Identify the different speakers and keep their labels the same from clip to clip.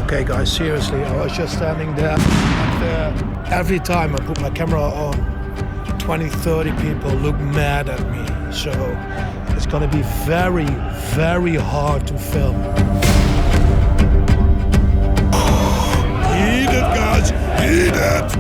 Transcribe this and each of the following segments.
Speaker 1: Okay guys, seriously, I was just standing there and every time I put my camera on, 20, 30 people look mad at me. So it's gonna be very, very hard to film. Eat it guys, eat it!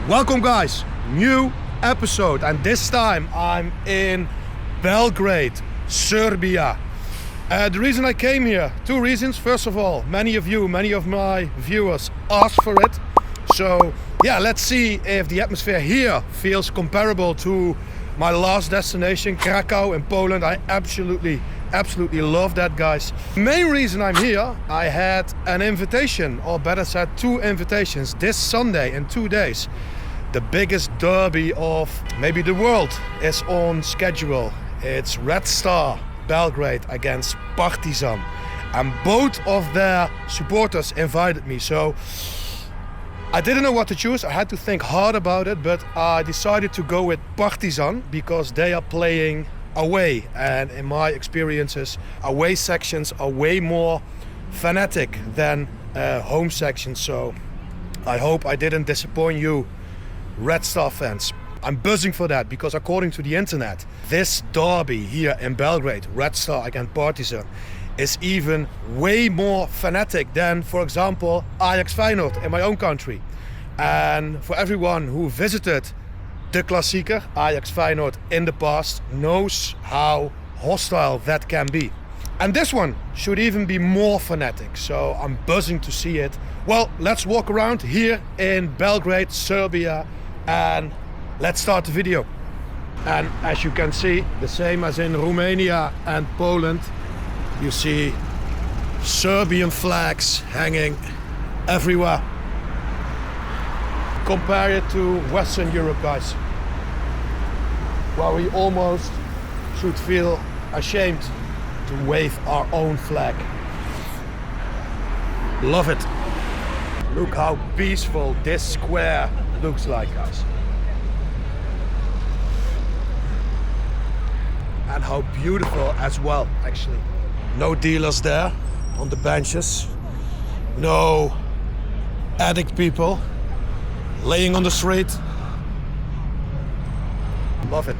Speaker 1: Welcome guys, new episode, and this time I'm in Belgrade, Serbia. The reason I came here, two reasons. First of all, many of my viewers asked for it. So yeah, let's see if the atmosphere here feels comparable to my last destination, Kraków in Poland. I absolutely love that, guys. Main reason I'm here, I had an invitation, or better said, two invitations this Sunday in 2 days. The biggest derby of maybe the world is on schedule. It's Red Star Belgrade against Partizan, and both of their supporters invited me. So I didn't know what to choose. I had to think hard about it, but I decided to go with Partizan because they are playing away, and in my experiences, away sections are way more fanatic than home sections. So I hope I didn't disappoint you Red Star fans. I'm buzzing for that because according to the internet, this derby here in Belgrade, Red Star against Partizan, is even way more fanatic than, for example, Ajax Feyenoord in my own country. And for everyone who visited the Klassieker, Ajax Feyenoord, in the past, knows how hostile that can be. And this one should even be more fanatic, so I'm buzzing to see it. Well, let's walk around here in Belgrade, Serbia, and let's start the video. And as you can see, the same as in Romania and Poland, you see Serbian flags hanging everywhere. Compare it to Western Europe, guys, where we almost should feel ashamed to wave our own flag. Love it. Look how peaceful this square looks like, guys. And how beautiful as well, actually. No dealers there on the benches. No addict people laying on the street. Love it.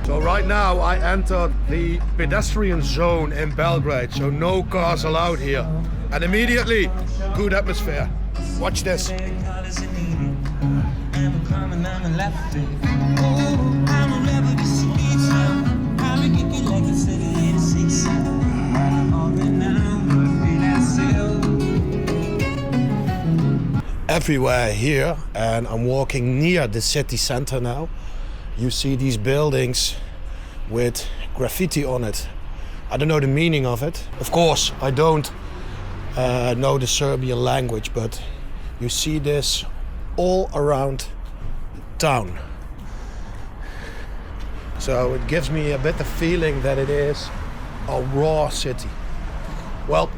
Speaker 1: So right now I entered the pedestrian zone in Belgrade, so no cars allowed here. And immediately, good atmosphere. Watch this. Everywhere here, and I'm walking near the city center now. You see these buildings with graffiti on it. I don't know the meaning of it. Of course, I don't know the Serbian language, but you see this all around town. So it gives me a bit the feeling that it is a raw city. Well,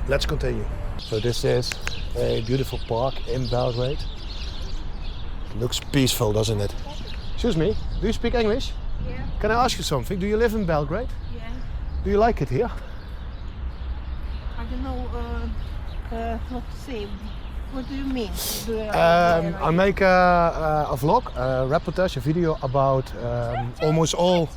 Speaker 1: let's continue. So this is a beautiful park in Belgrade. Looks peaceful, doesn't it? Excuse me, do you speak English?
Speaker 2: Yeah.
Speaker 1: Can I ask you something? Do you live in Belgrade?
Speaker 2: Yeah.
Speaker 1: Do you like it here?
Speaker 2: I don't know what to say. What do you mean?
Speaker 1: I make a vlog, a reportage, a video about almost all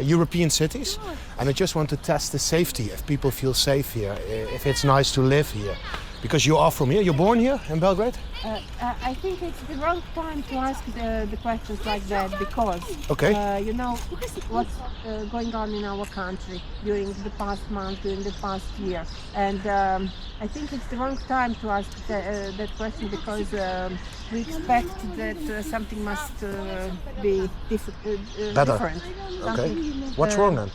Speaker 1: European cities, and I just want to test the safety, if people feel safe here, if it's nice to live here. Because you are from here, you're born here in Belgrade?
Speaker 2: I think it's the wrong time to ask the questions like that because you know what's going on in our country during the past month, during the past year, and I think it's the wrong time to ask that question because we expect that something must be different.
Speaker 1: Okay. What's wrong then?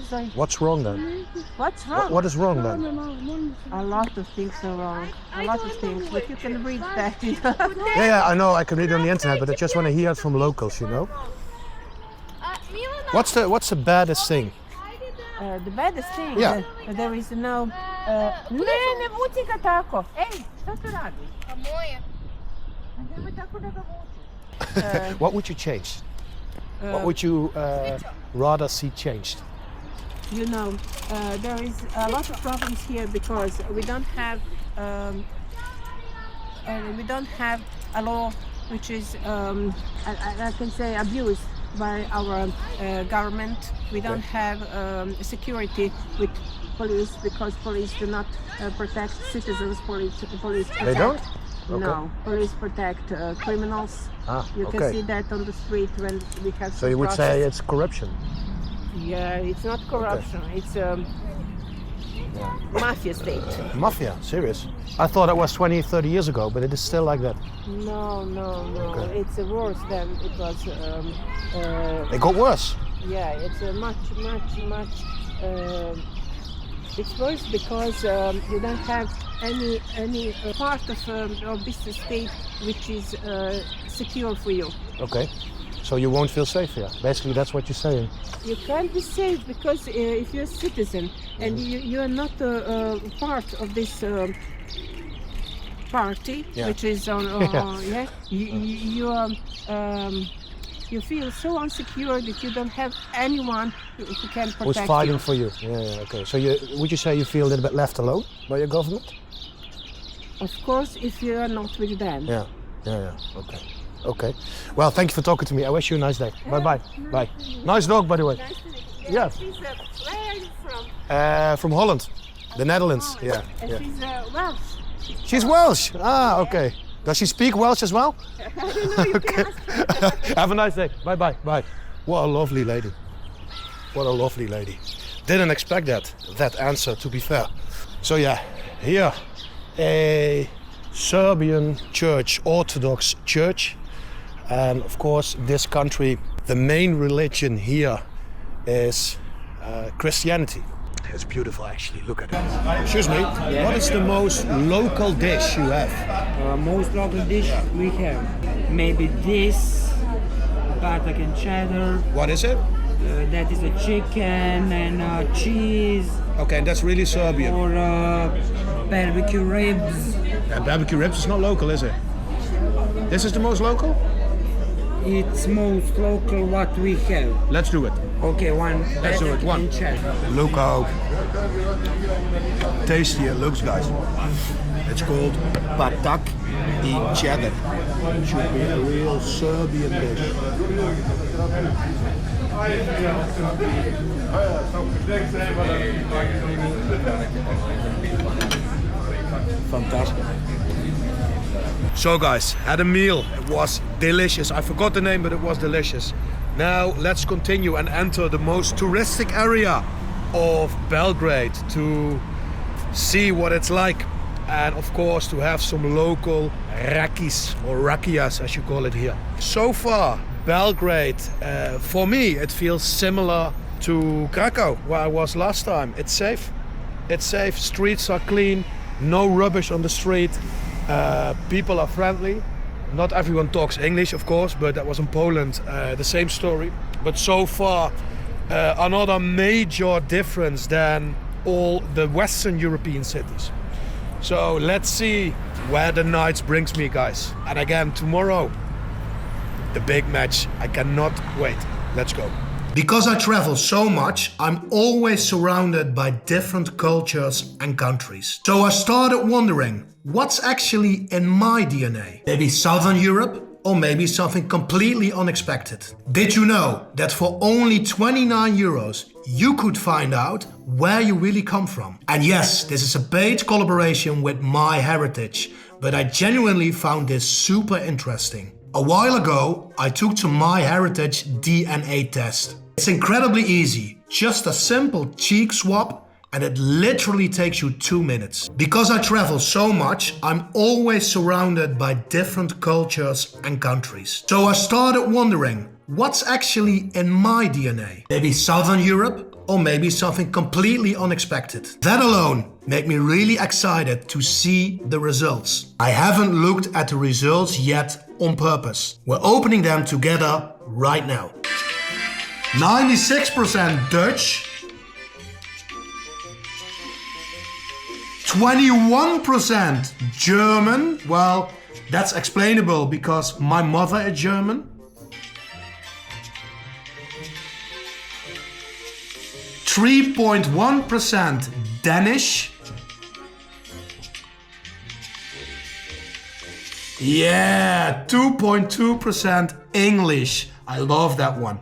Speaker 2: Sorry?
Speaker 1: What's wrong then?
Speaker 2: What's wrong?
Speaker 1: What is wrong then?
Speaker 2: A lot of things are wrong. A lot of things, but you can read that.
Speaker 1: Yeah, I know. I can read it on the internet, but I just want to hear it from locals, you know. What's the baddest thing?
Speaker 2: The baddest thing.
Speaker 1: Yeah.
Speaker 2: There is no. Ne vuci ga tako. Ej, šta tu radiš? A moje. Nemoj tako da ga vuči.
Speaker 1: What would you change? What would you rather see changed?
Speaker 2: You know, there is a lot of problems here because we don't have a law which is, I can say, abused by our government. We don't have security with police because police do not protect citizens. Police protect.
Speaker 1: They don't? Okay.
Speaker 2: No, police protect criminals. You can see that on the street when we have.
Speaker 1: So you would say it's corruption?
Speaker 2: Yeah, it's not corruption. It's mafia state.
Speaker 1: Mafia? Serious? I thought it was 20, 30 years ago, but it is still like that.
Speaker 2: No. Okay. It's worse than it was.
Speaker 1: It got worse?
Speaker 2: Yeah, it's much. It's worse because you don't have any part of business state which is secure for you.
Speaker 1: Okay. So you won't feel safe here. Basically, that's what you're saying.
Speaker 2: You can't be safe because if you're a citizen and you are not part of this party, which is on, you feel so insecure that you don't have anyone who can protect you.
Speaker 1: Who's fighting for you? Yeah. Okay. So would you say you feel a little bit left alone by your government?
Speaker 2: Of course, if you are not with them.
Speaker 1: Yeah. Okay. Well, thank you for talking to me. I wish you a nice day. Bye. Nice dog, by the way.
Speaker 2: Nice to meet you.
Speaker 1: Yeah.
Speaker 2: Where are you from?
Speaker 1: From Holland, the Netherlands.
Speaker 2: Oh, and she's Welsh.
Speaker 1: She's Welsh. Okay. Does she speak Welsh as well?
Speaker 2: I don't know. You can ask her.
Speaker 1: Have a nice day. Bye. What a lovely lady. Didn't expect that answer, to be fair. So yeah, here a Serbian church, Orthodox church. And of course, this country, the main religion here is Christianity. It's beautiful, actually. Look at it. Excuse me. What is the most local dish you have?
Speaker 3: Most local dish we have maybe this butter and cheddar.
Speaker 1: What is it?
Speaker 3: That is a chicken and cheese.
Speaker 1: Okay, and that's really Serbian.
Speaker 3: Or barbecue ribs.
Speaker 1: And barbecue ribs is not local, is it? This is the most local?
Speaker 3: It's most local what we have.
Speaker 1: Let's do it.
Speaker 3: Okay,
Speaker 1: Let's do it. One. Look how tasty it looks, guys. It's called patak i cheddar. It should be a real Serbian dish. Fantastic. So guys, had a meal. It was delicious. I forgot the name, but it was delicious. Now let's continue and enter the most touristic area of Belgrade to see what it's like, and of course to have some local rakis or rakias as you call it here. So far Belgrade, for me it feels similar to Kraków where I was last time. It's safe, streets are clean, no rubbish on the street, people are friendly. Not everyone talks English, of course, but that was in Poland, the same story. But so far, another major difference than all the Western European cities. So let's see where the night brings me, guys. And again, tomorrow the big match. I cannot wait. Let's go. Because I travel so much, I'm always surrounded by different cultures and countries. So I started wondering, what's actually in my DNA? Maybe Southern Europe? Or maybe something completely unexpected. Did you know that for only 29 euros you could find out where you really come from? And yes, this is a paid collaboration with My Heritage, but I genuinely found this super interesting. A while ago, I took to My Heritage DNA test. It's incredibly easy, just a simple cheek swab, and it literally takes you 2 minutes. Because I travel so much, I'm always surrounded by different cultures and countries. So I started wondering, what's actually in my DNA? Maybe Southern Europe, or maybe something completely unexpected. That alone made me really excited to see the results. I haven't looked at the results yet on purpose. We're opening them together right now. 96% Dutch, 21% German. Well, that's explainable because my mother is German. 3.1% Danish. Yeah, 2.2% English. I love that one.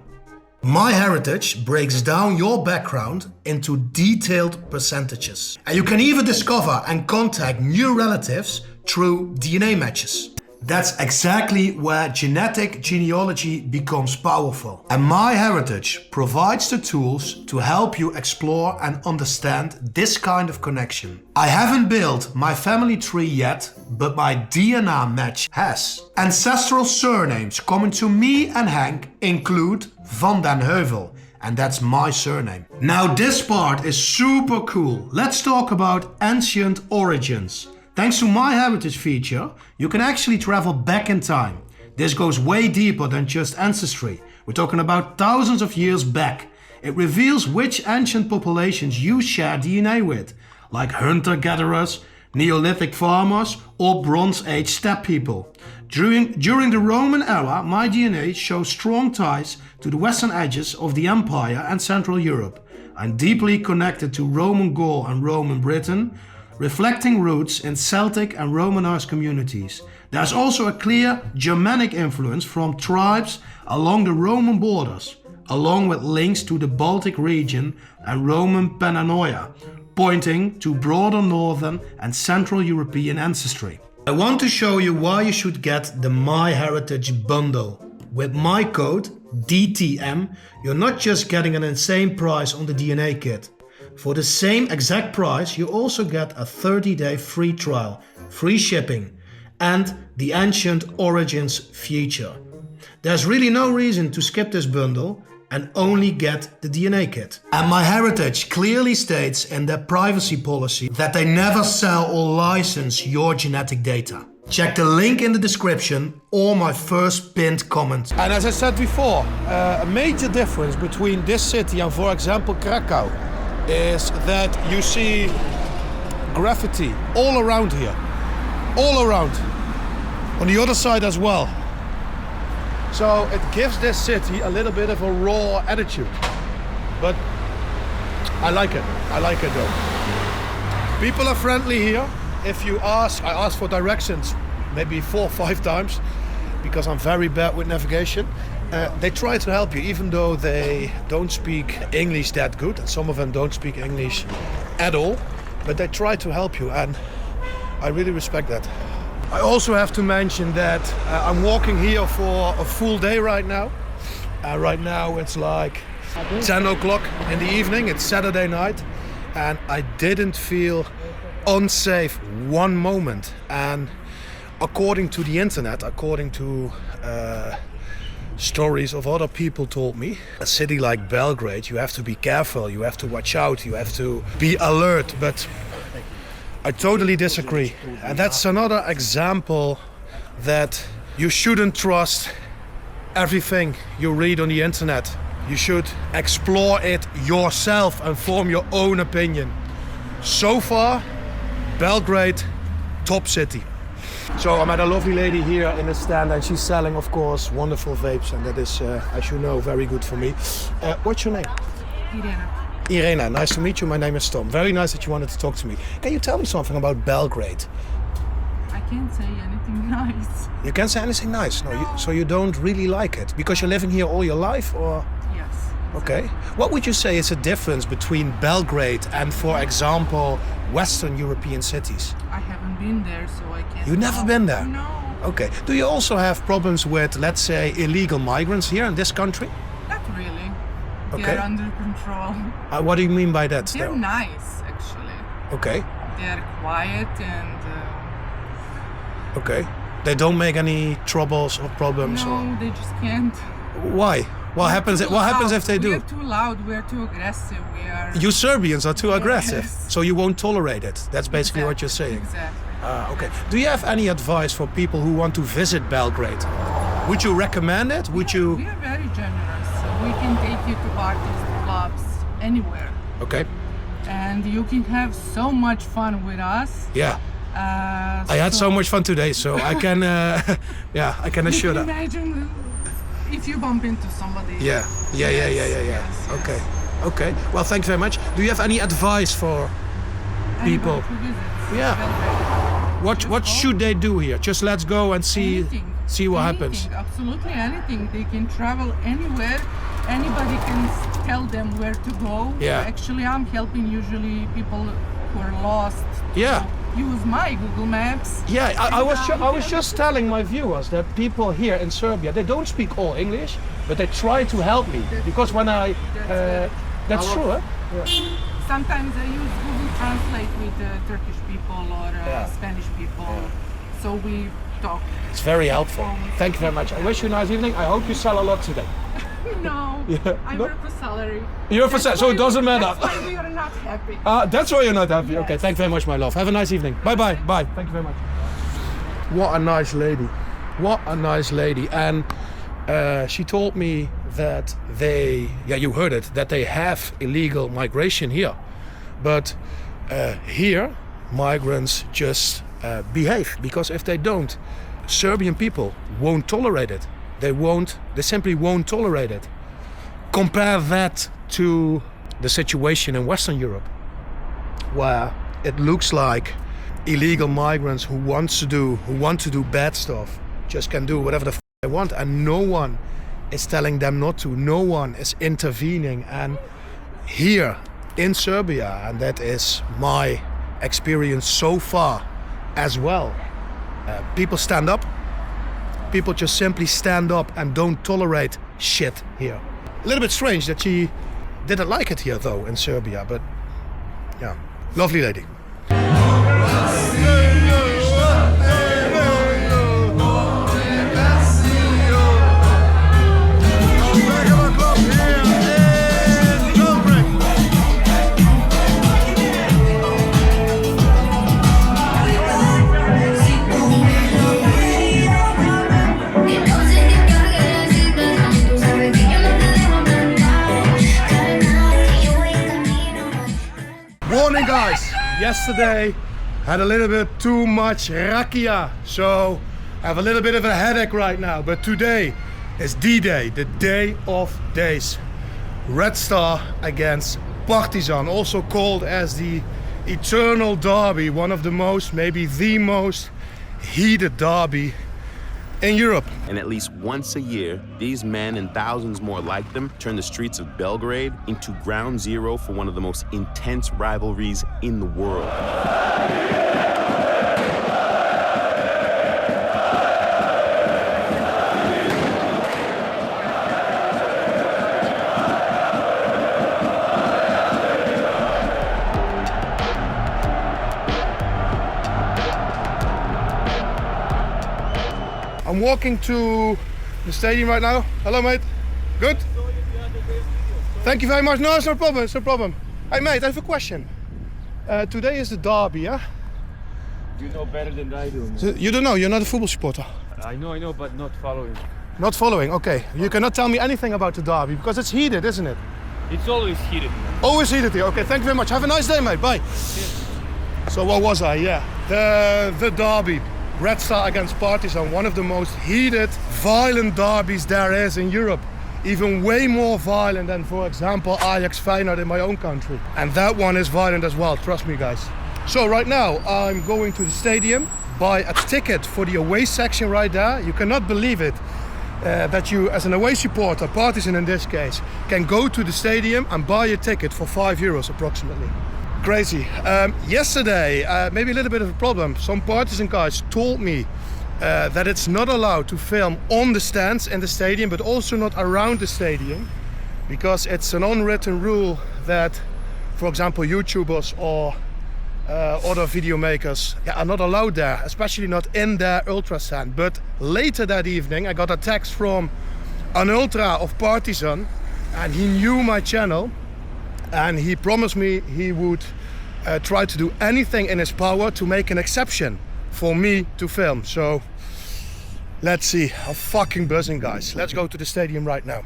Speaker 1: My Heritage breaks down your background into detailed percentages. And you can even discover and contact new relatives through DNA matches. That's exactly where genetic genealogy becomes powerful. And My Heritage provides the tools to help you explore and understand this kind of connection. I haven't built my family tree yet, but my DNA match has. Ancestral surnames common to me and Henk include Van den Heuvel, and that's my surname. Now this part is super cool. Let's talk about ancient origins. Thanks to My Heritage feature, you can actually travel back in time. This goes way deeper than just ancestry. We're talking about thousands of years back. It reveals which ancient populations you share DNA with, like hunter-gatherers, Neolithic farmers, or Bronze Age steppe people. During the Roman era, my DNA shows strong ties to the western edges of the empire and Central Europe. I'm deeply connected to Roman Gaul and Roman Britain, reflecting roots in Celtic and Romanized communities. There's also a clear Germanic influence from tribes along the Roman borders, along with links to the Baltic region and Roman Pannonia, pointing to broader Northern and Central European ancestry. I want to show you why you should get the My Heritage bundle. With my code DTM, you're not just getting an insane price on the DNA kit. For the same exact price, you also get a 30-day free trial, free shipping, and the Ancient Origins feature. There's really no reason to skip this bundle and only get the DNA kit. And My Heritage clearly states in their privacy policy that they never sell or license your genetic data. Check the link in the description or my first pinned comment. And as I said before, a major difference between this city and, for example, Kraków is that you see graffiti all around here. All around. On the other side as well. So it gives this city a little bit of a raw attitude. But I like it. I like it though. People are friendly here. If you ask, I asked for directions maybe 4 or 5 times because I'm very bad with navigation. They try to help you even though they don't speak English that good. And some of them don't speak English at all. But they try to help you and I really respect that. I also have to mention that I'm walking here for a full day right now. Right now it's like 10 o'clock in the evening, it's Saturday night, and I didn't feel unsafe one moment. And according to the internet, according to stories of other people told me, a city like Belgrade, you have to be careful, you have to watch out, you have to be alert, but I totally disagree. And that's another example that you shouldn't trust everything you read on the internet. You should explore it yourself and form your own opinion. So far, Belgrade, top city. So I met a lovely lady here in the stand, and she's selling, of course, wonderful vapes, and that is, as you know, very good for me. What's your name?
Speaker 4: Irena.
Speaker 1: Irena, nice to meet you. My name is Tom. Very nice that you wanted to talk to me. Can you tell me something about Belgrade?
Speaker 4: I can't say anything nice.
Speaker 1: You can't say anything nice? No. So you don't really like it? Because you're living here all your life, or?
Speaker 4: Yes.
Speaker 1: Okay. What would you say is the difference between Belgrade and, for example, Western European cities?
Speaker 4: I haven't been there, so I can't.
Speaker 1: You've never been there?
Speaker 4: No.
Speaker 1: Okay. Do you also have problems with, let's say, illegal migrants here in this country?
Speaker 4: Not really.
Speaker 1: Okay.
Speaker 4: They're under control.
Speaker 1: What do you mean by that?
Speaker 4: They're nice, actually.
Speaker 1: Okay.
Speaker 4: They're quiet and.
Speaker 1: Okay. They don't make any troubles or problems?
Speaker 4: No,
Speaker 1: or...
Speaker 4: they just can't.
Speaker 1: Why? What happens if they do?
Speaker 4: We're too loud, we're too aggressive, we are...
Speaker 1: You Serbians are too aggressive,
Speaker 4: Yes.
Speaker 1: so you won't tolerate it. That's basically what you're saying.
Speaker 4: Exactly.
Speaker 1: Okay. Do you have any advice for people who want to visit Belgrade? Would you recommend it? Would you...
Speaker 4: We are very generous. We can take you to parties, to clubs, anywhere.
Speaker 1: Okay.
Speaker 4: And you can have so much fun with us.
Speaker 1: Yeah. I had so much fun today, so I can, yeah, I can assure that.
Speaker 4: Imagine if you bump into somebody.
Speaker 1: Yeah.
Speaker 4: Yes.
Speaker 1: Okay. Well, thank you very much. Do you have any advice for people?
Speaker 4: Anybody who visits.
Speaker 1: Yeah. What should they do here? Just let's go and see what happens.
Speaker 4: Absolutely anything. They can travel anywhere. Anybody can tell them where to go.
Speaker 1: Yeah.
Speaker 4: Actually, I'm helping usually people who are lost.
Speaker 1: Yeah.
Speaker 4: Use my Google Maps.
Speaker 1: Yeah, I was just telling my viewers that people here in Serbia, they don't speak all English, but they try to help me, because when that's true, huh? Yeah.
Speaker 4: Sometimes I use Google Translate with Turkish people or Spanish people, so we talk.
Speaker 1: It's very helpful. Thank you very much. I wish you a nice evening. I hope you sell a lot today.
Speaker 4: No, I work for salary.
Speaker 1: You're for salary, so it doesn't matter.
Speaker 4: That's why we are not happy.
Speaker 1: That's why you're not happy.
Speaker 4: Yes.
Speaker 1: Okay, thank you very much, my love. Have a nice evening. Bye. Bye. Thank you very much. What a nice lady. What a nice lady. And she told me that you heard it, that they have illegal migration here. But here, migrants just behave. Because if they don't, Serbian people won't tolerate it. They simply won't tolerate it. Compare that to the situation in Western Europe, where it looks like illegal migrants who want to do bad stuff just can do whatever the they want, and no one is telling them not to. No one is intervening. And here in Serbia, and that is my experience so far as well, people stand up. People just simply stand up and don't tolerate shit here. A little bit strange that she didn't like it here though in Serbia, but yeah, lovely lady. Morning guys, yesterday had a little bit too much rakia, so I have a little bit of a headache right now, but today is D-Day, the day of days. Red Star against Partizan, also called as the eternal derby, one of the most, maybe the most heated derby in Europe.
Speaker 5: And at least once a year, these men and thousands more like them turn the streets of Belgrade into ground zero for one of the most intense rivalries in the world.
Speaker 1: I'm walking to the stadium right now. Hello, mate. Good? Thank you very much. No, it's no problem. It's no problem. Hey, mate, I have a question. Today is the derby, yeah?
Speaker 6: You know better than I do.
Speaker 1: So you don't know. You're not a football supporter.
Speaker 6: I know, but not following.
Speaker 1: Not following. Okay. You cannot tell me anything about the derby because it's heated, isn't it?
Speaker 6: It's always heated, man.
Speaker 1: Always heated here. Okay. Thank you very much. Have a nice day, mate. Bye. So what was I? Yeah. The derby. Red Star against Partizan, one of the most heated, violent derbies there is in Europe. Even way more violent than, for example, Ajax Feyenoord in my own country. And that one is violent as well, trust me guys. So right now I'm going to the stadium, buy a ticket for the away section right there. You cannot believe it, that you as an away supporter, Partizan in this case, can go to the stadium and buy a ticket for €5 approximately. Crazy. Yesterday, maybe a little bit of a problem. Some Partizan guys told me that it's not allowed to film on the stands in the stadium, but also not around the stadium, because it's an unwritten rule that, for example, YouTubers or other video makers are not allowed there, especially not in their ultra stand. But later that evening I got a text from an ultra of Partizan, and he knew my channel, and he promised me he would try to do anything in his power to make an exception for me to film. So let's see. I'm fucking buzzing, guys. Let's go to the stadium right now.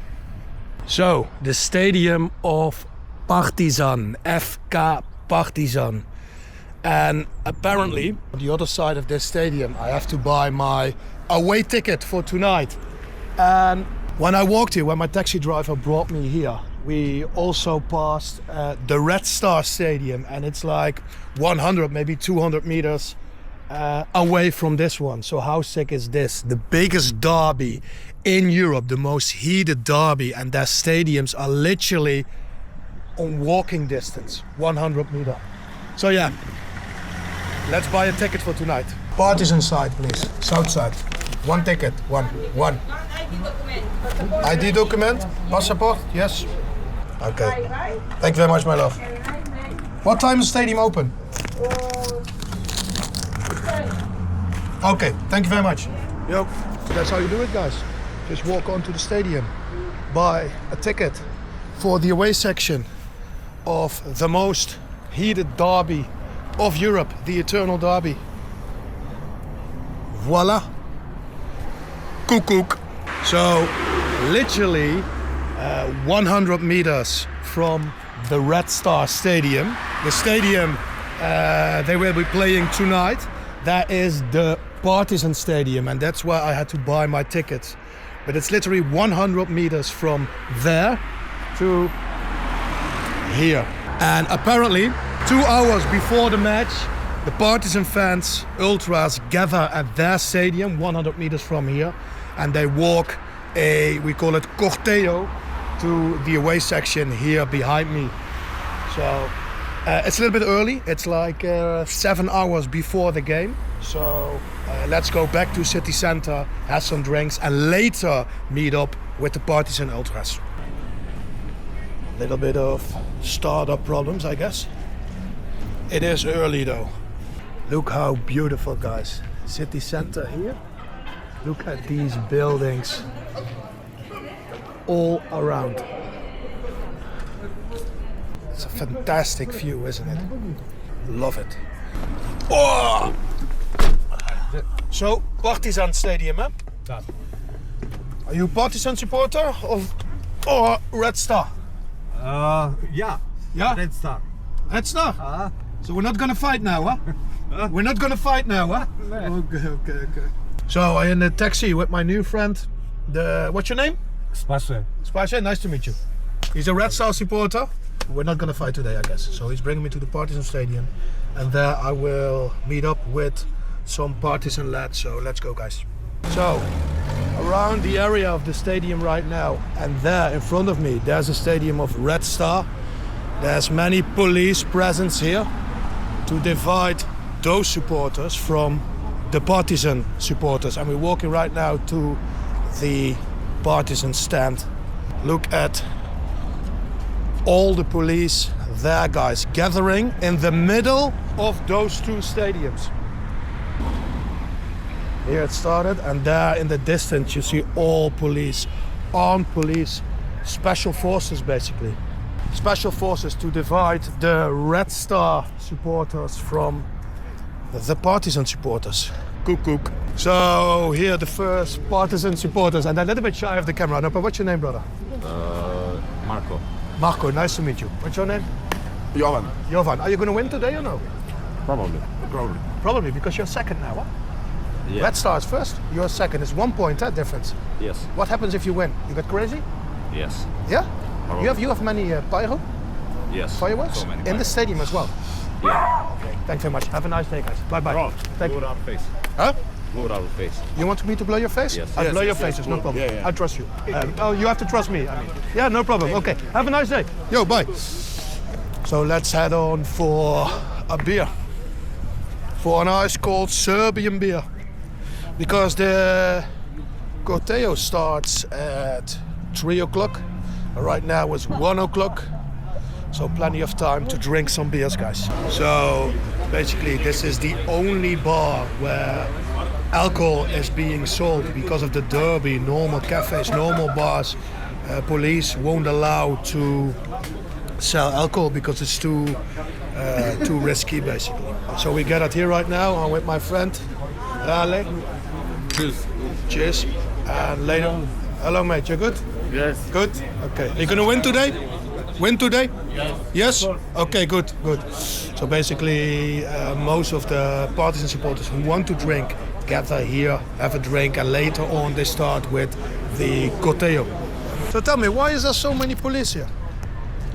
Speaker 1: So the stadium of Partizan, FK Partizan. And apparently on the other side of this stadium I have to buy my away ticket for tonight. And when I walked here, when my taxi driver brought me here, we also passed the Red Star Stadium, and it's like 100, maybe 200 meters away from this one. So how sick is this? The biggest derby in Europe, the most heated derby, and their stadiums are literally on walking distance, 100 meters. So yeah, let's buy a ticket for tonight. Partizan side, please. South side. One ticket. One. ID document? Passport? Yes. Okay. Thank you very much, my love. What time is the stadium open? Okay, thank you very much. Yo, that's how you do it, guys. Just walk onto the stadium, buy a ticket for the away section of the most heated derby of Europe, the eternal derby. Voila. Koekoek. So, literally 100 meters from the Red Star Stadium, the stadium they will be playing tonight, that is the Partizan Stadium, and that's where I had to buy my tickets. But it's literally 100 meters from there to here. And apparently 2 hours before the match, the Partizan fans, ultras, gather at their stadium 100 meters from here, and they walk we call it corteo, to the away section here behind me. So it's a little bit early. It's like 7 hours before the game. So let's go back to city center, have some drinks, and later meet up with the Partizan ultras. Little bit of startup problems, I guess. It is early though. Look how beautiful, guys. City center here. Look at these buildings all around. It's a fantastic view, isn't it? Love it. Oh! So, Partizan Stadium, huh? Are you Partizan supporter or Red Star?
Speaker 7: Yeah.
Speaker 1: Yeah?
Speaker 7: Red Star.
Speaker 1: Red Star? So we're not gonna fight now, huh? We're not gonna fight now, huh? Okay. So I'm in the taxi with my new friend. What's your name?
Speaker 7: Spashe.
Speaker 1: Spashe, nice to meet you. He's a Red Star supporter. We're not gonna fight today, I guess. So he's bringing me to the Partizan Stadium, and there I will meet up with some Partizan lads. So let's go, guys. So around the area of the stadium right now, and there in front of me, there's a stadium of Red Star. There's many police presence here to divide those supporters from the Partizan supporters, and we're walking right now to the Partizan stand. Look at all the police there, guys, gathering in the middle of those two stadiums. Here it started, and there in the distance you see all police, armed police, special forces basically. Special forces to divide the Red Star supporters from the Partizan supporters. Koekoek. So here the first Partizan supporters, and they're a little bit shy of the camera. No, but what's your name, brother?
Speaker 6: Marco.
Speaker 1: Marco, nice to meet you. What's your name?
Speaker 7: Jovan.
Speaker 1: Jovan. Are you going to win today or no?
Speaker 7: Probably.
Speaker 1: Probably, because you're second now, huh?
Speaker 6: Yeah.
Speaker 1: Red Star is first, you're second. It's 1 point difference.
Speaker 6: Yes.
Speaker 1: What happens if you win? You get crazy?
Speaker 6: Yes.
Speaker 1: Yeah? You have many pyro
Speaker 6: Yes.
Speaker 1: fireworks
Speaker 6: So many
Speaker 1: in the stadium as well.
Speaker 6: Yeah.
Speaker 1: Okay, thanks very much. Have a nice day, guys. Bye bye. Thank you.
Speaker 6: Blow our face.
Speaker 1: Huh?
Speaker 6: Blow our face.
Speaker 1: You want me to blow your face?
Speaker 6: Yes.
Speaker 1: I'll blow your
Speaker 6: Yes,
Speaker 1: faces, no problem.
Speaker 6: Yeah, yeah.
Speaker 1: I trust you. Oh, you have to trust me. Yeah, no problem. Okay, have a nice day. Yo, bye. So let's head on for a beer. For an ice cold Serbian beer. Because the corteo starts at 3 o'clock. Right now it's 1 o'clock. So plenty of time to drink some beers, guys. So basically this is the only bar where alcohol is being sold because of the derby. Normal cafes, normal bars, police won't allow to sell alcohol because it's too risky, basically. So we get it here right now. I'm with my friend Rale.
Speaker 6: Cheers.
Speaker 1: Cheers. And later. Hello, mate. You good?
Speaker 6: Yes.
Speaker 1: Good. Okay. You gonna win today? Win today? Yes. Okay. Good. Good. So basically, most of the Partizan supporters who want to drink gather here, have a drink, and later on they start with the corteo. So tell me, why is there so many police here?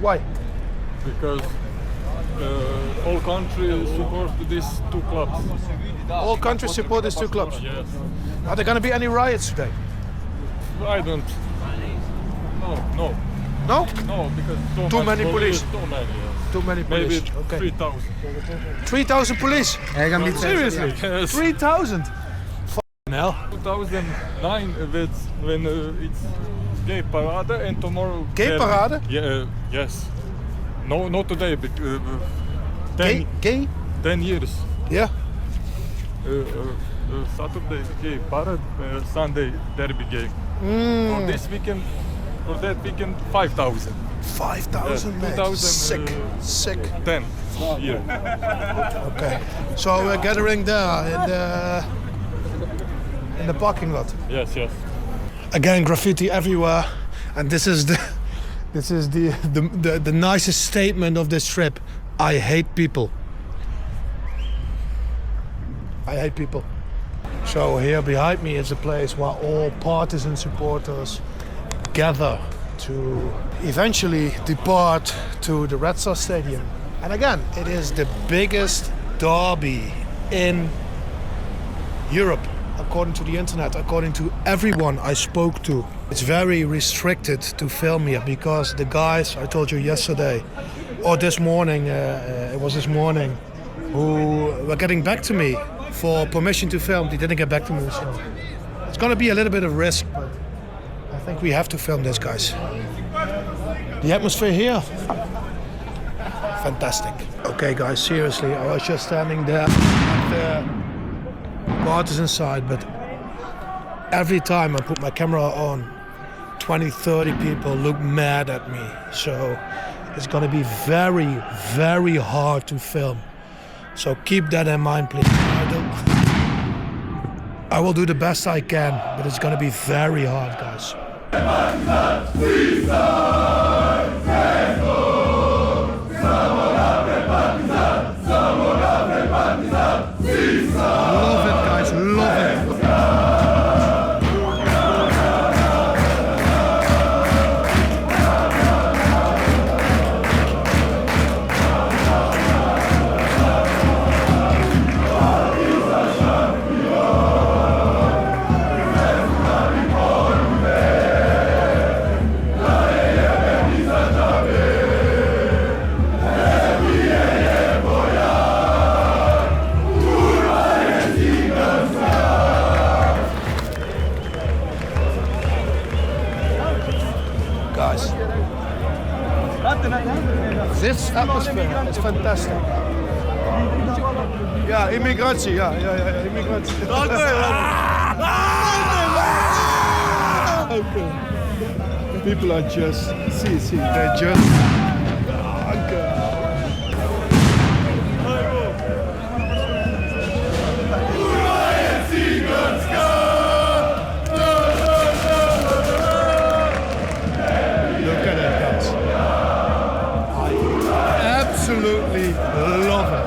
Speaker 1: Why?
Speaker 8: Because all countries support these two clubs.
Speaker 1: All countries support these two clubs.
Speaker 8: Yes.
Speaker 1: Are there gonna be any riots today?
Speaker 8: I don't. No,
Speaker 1: No?
Speaker 8: no, because
Speaker 1: Too
Speaker 8: much
Speaker 1: many police.
Speaker 8: Too many. Yes.
Speaker 1: Too many police.
Speaker 8: Maybe
Speaker 1: Okay.
Speaker 8: 3,000.
Speaker 1: 3,000 police. Seriously?
Speaker 8: Yes.
Speaker 1: 3,000. Hell.
Speaker 8: 2009 when it's gay parade and tomorrow.
Speaker 1: Gay parade?
Speaker 8: Yeah. Yes. No, not today. But, 10,
Speaker 1: Gay?
Speaker 8: 10 years.
Speaker 1: Yeah.
Speaker 8: Saturday gay parade, Sunday derby game. For this weekend, for that weekend, 5,000.
Speaker 1: 5,000, man.
Speaker 8: 2000,
Speaker 1: Sick. Sick.
Speaker 8: 10 year.
Speaker 1: Okay. So we're gathering there in the parking lot.
Speaker 8: Yes, yes.
Speaker 1: Again, graffiti everywhere, and this is the nicest statement of this trip. I hate people. I hate people. So here behind me is a place where all Partizan supporters gather to eventually depart to the Red Star Stadium. And again, it is the biggest derby in Europe, according to the internet, according to everyone I spoke to. It's very restricted to film here because the guys I told you yesterday, or this morning, it was this morning, who were getting back to me for permission to film. They didn't get back to me, so it's gonna be a little bit of risk, but I think we have to film this, guys. The atmosphere here, fantastic. Okay, guys, seriously, I was just standing there at the Partizan side, but every time I put my camera on, 20, 30 people look mad at me. So it's gonna be very, very hard to film. So keep that in mind, please. I will do the best I can, but it's gonna be very hard, guys. Love it, guys, love it. Guys, this atmosphere is fantastic. Ja, immigratie, ja, immigratie. People are just, see, they're just. Look at it, guys. I absolutely love it.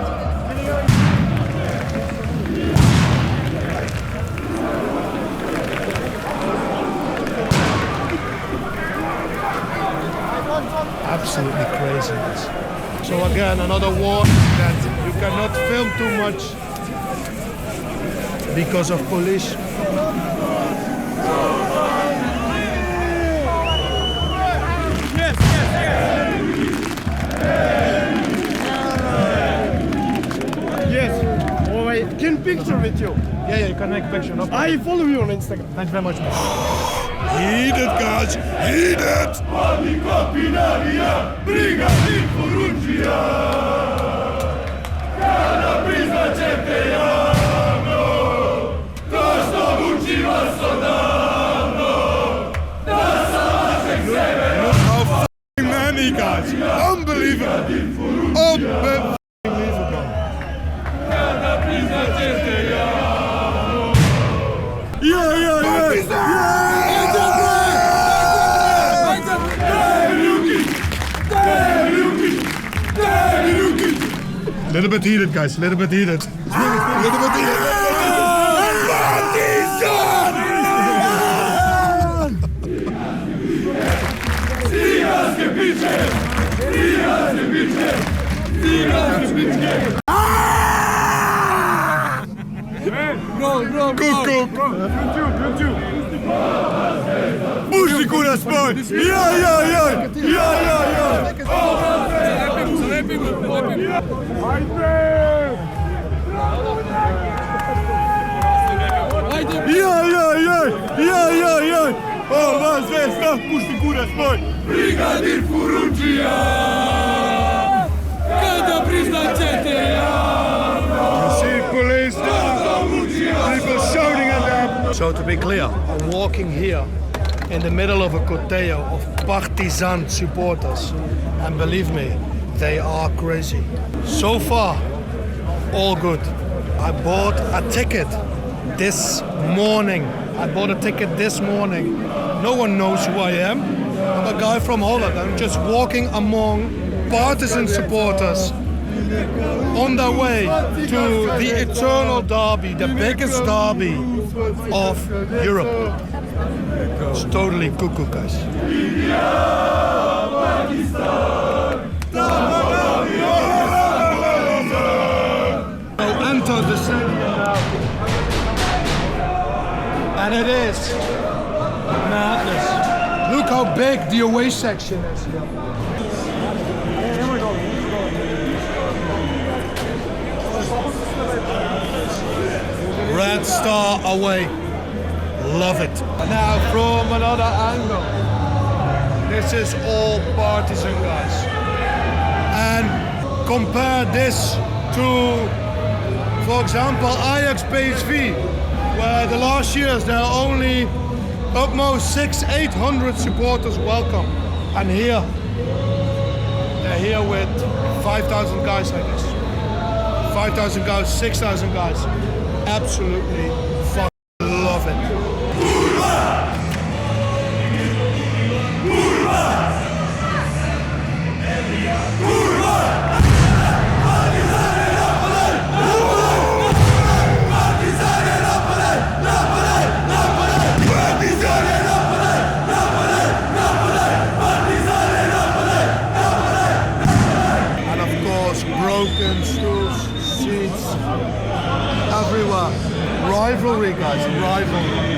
Speaker 1: absolutely crazy. So again, another warning that you cannot film too much because of police.
Speaker 7: Can picture with you?
Speaker 1: Yeah, you can make a picture. No problem.
Speaker 7: I follow you on Instagram.
Speaker 1: Thanks very much, man. Eat it, guys. Eat it. Look how fucking many, guys. Unbelievable. Unbelievable. Little bit heated, guys. Little bit heated. Little bit heated. Cook. Pusti kuras moj! Ja! Ja! Ova zvezda, pusti kuras moj! Brigadir Furunčija! Kada priznaćete javno? You see police, people shouting at them. So to be clear, I'm walking here in the middle of a corteo of Partizan supporters. And believe me, they are crazy. So far, all good. I bought a ticket this morning. No one knows who I am. I'm a guy from Holland. I'm just walking among Partizan supporters on their way to the eternal derby, the biggest derby of Europe. It's totally cuckoo, guys. I'll enter the stadium now. And it is madness. Look how big the away section is. Red Star away. Love it. Now from another angle. This is all Partizan, guys. And compare this to, for example, Ajax PSV, where the last years there are only almost 600-800 supporters welcome. And here, they're here with 5,000 guys, I guess. 5,000 guys, 6,000 guys. Absolutely fucking love it. Broken stools, seats, everywhere. Rivalry, guys, rivalry.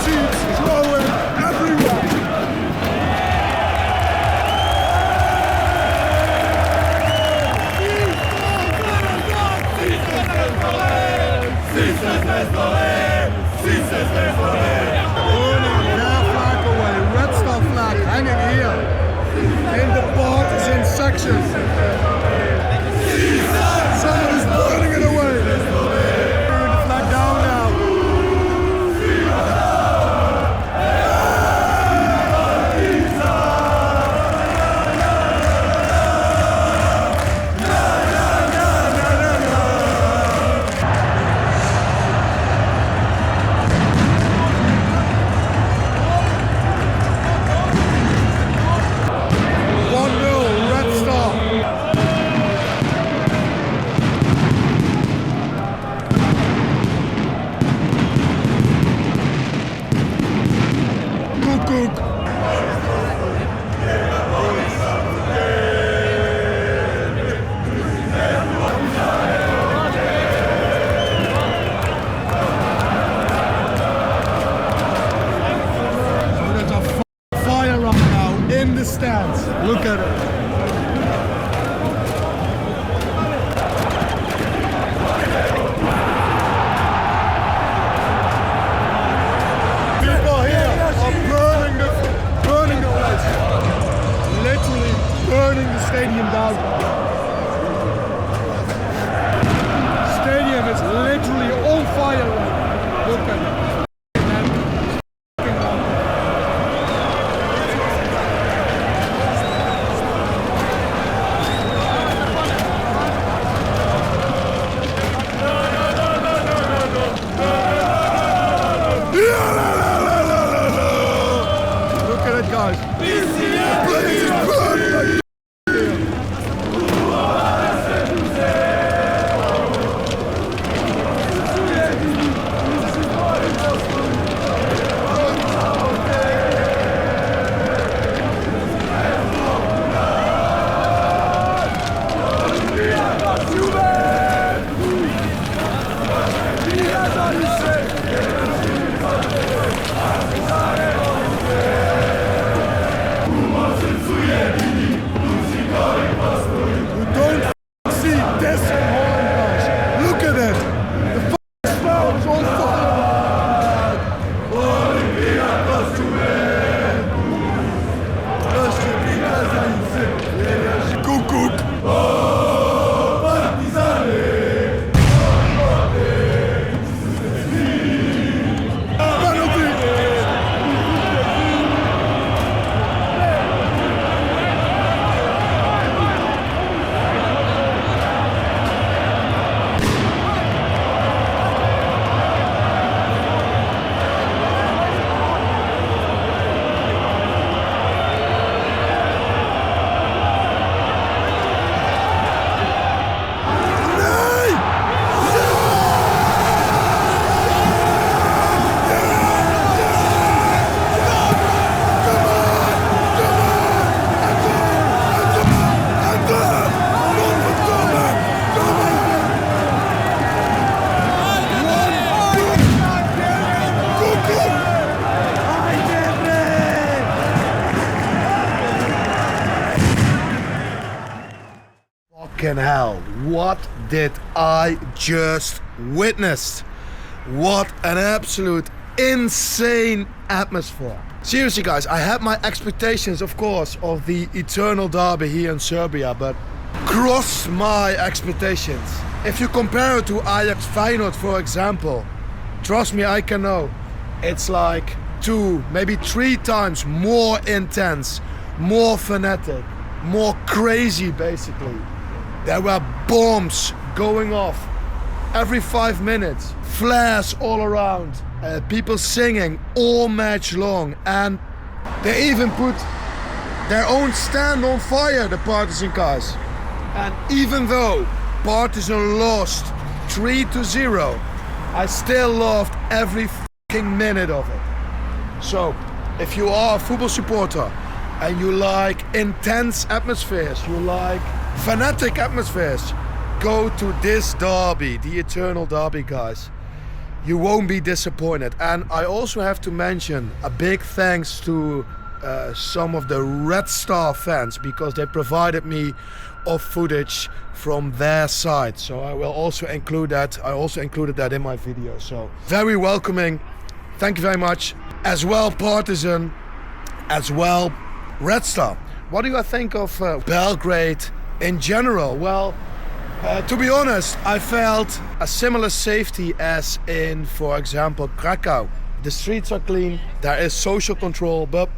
Speaker 1: Seats flowing everywhere. Their flag away, Red Star flag hanging here in the Partizan section. Somebody's burning it away. Bring the flag down now. Stands. Look at it. People here are burning the place. Literally burning the stadium down. Stadium is literally on fire right now. Look at it. Fucking hell, what did I just witness? What an absolute insane atmosphere. Seriously guys, I had my expectations of course of the eternal derby here in Serbia, but crossed my expectations. If you compare it to Ajax Feyenoord for example, trust me I can know, it's like 2, maybe 3 times more intense, more fanatic, more crazy basically. There were bombs going off every 5 minutes, flares all around, people singing all match long, and they even put their own stand on fire, the Partizan guys. And even though Partizan lost 3-0, I still loved every fucking minute of it. So, if you are a football supporter and you like intense atmospheres, you like fanatic atmospheres, go to this derby, the eternal derby guys. You won't be disappointed. And I also have to mention a big thanks to some of the Red Star fans, because they provided me of footage from their side. So I will also include that. I also included that in my video. So very welcoming. Thank you very much. As well, Partizan, as well, Red Star. What do you think of Belgrade in general? Well, to be honest, I felt a similar safety as in, for example, Kraków. The streets are clean, there is social control, but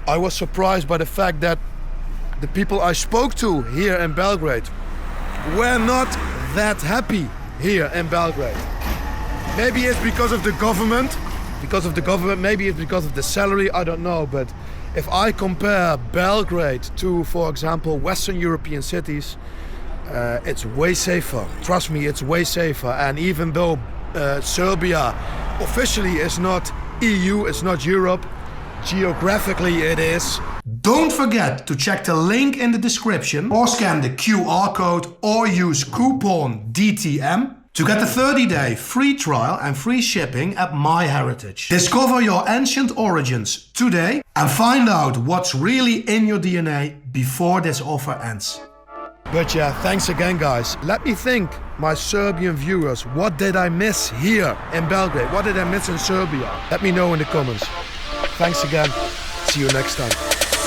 Speaker 1: I was surprised by the fact that the people I spoke to here in Belgrade were not that happy here in Belgrade. Maybe it's because of the government, maybe it's because of the salary, I don't know, but if I compare Belgrade to, for example, Western European cities, it's way safer. Trust me, it's way safer. And even though Serbia officially is not EU, it's not Europe, geographically it is. Don't forget to check the link in the description or scan the QR code or use coupon DTM to get the 30-day free trial and free shipping at MyHeritage. Discover your ancient origins today and find out what's really in your DNA before this offer ends. But yeah, thanks again, guys. Let me think, my Serbian viewers, what did I miss here in Belgrade? What did I miss in Serbia? Let me know in the comments. Thanks again. See you next time.